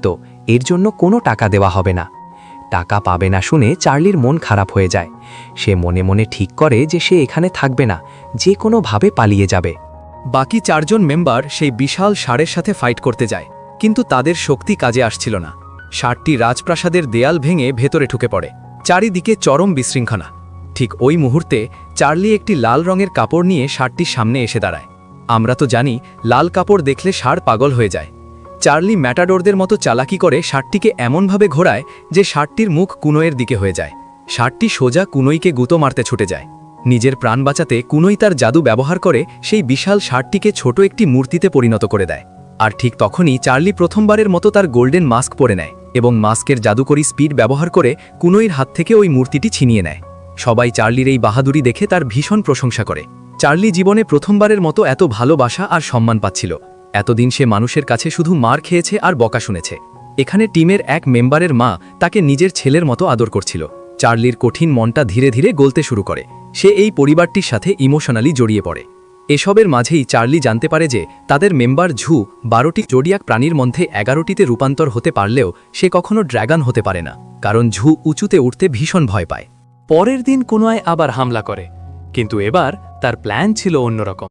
দায়িত্ব, এর জন্য কোনো টাকা দেওয়া হবে না। টাকা পাবে না শুনে চার্লির মন খারাপ হয়ে যায়। সে মনে মনে ঠিক করে যে সে এখানে থাকবে না, যে কোনোভাবে পালিয়ে যাবে। বাকি 4 জন মেম্বার সেই বিশাল ষাঁড়ের সাথে ফাইট করতে যায়, কিন্তু তাদের শক্তি কাজে আসছিল না। ষাঁড়টি রাজপ্রাসাদের দেয়াল ভেঙে ভেতরে ঢুকে পড়ে। চারিদিকে চরম বিশৃঙ্খলা। ঠিক ওই মুহূর্তে চার্লি একটি লাল রঙের কাপড় নিয়ে ষাঁড়টির সামনে এসে দাঁড়ায়। আমরা তো জানি লাল কাপড় দেখলে ষাঁড় পাগল হয়ে যায়। চার্লি ম্যাটাডোরদের মতো চালাকি করে ষাঁড়টিকে এমনভাবে ঘোরায় যে ষাঁড়টির মুখ কুনোয়ের দিকে হয়ে যায়। ষাঁড়টি সোজা কুনোইকে গুঁতো মারতে ছুটে যায়। নিজের প্রাণ বাঁচাতে কুনোই তার জাদু ব্যবহার করে সেই বিশাল ষাঁড়টিকে ছোট একটি মূর্তিতে পরিণত করে দেয়। আর ঠিক তখনই চার্লি প্রথমবারের মতো তার গোল্ডেন মাস্ক পরে নেয় এবং মাস্কের জাদুকরী স্পিড ব্যবহার করে কুনোইর হাত থেকে ওই মূর্তিটি ছিনিয়ে নেয়। সবাই চার্লির এই বাহাদুরি দেখে তার ভীষণ প্রশংসা করে। চার্লি জীবনে প্রথমবারের মতো এত ভালোবাসা আর সম্মান পাচ্ছিল। এতদিন সে মানুষের কাছে শুধু মার খেয়েছে আর বকা শুনেছে। এখানে টিমের এক মেম্বারের মা তাকে নিজের ছেলের মতো আদর করছিল। চার্লির কঠিন মনটা ধীরে ধীরে গলতে শুরু করে। সে এই পরিবারটির সাথে ইমোশনালি জড়িয়ে পড়ে। এসবের মাঝেই চার্লি জানতে পারে যে তাদের মেম্বার ঝু 12টি জোডিয়াক প্রাণীর মধ্যে 11টিতে রূপান্তর হতে পারলেও সে কখনো ড্র্যাগন হতে পারে না, কারণ ঝু উঁচুতে উঠতে ভীষণ ভয় পায়। পরের দিন কুনোয় আবার হামলা করে, কিন্তু এবার তার প্ল্যান ছিল অন্যরকম।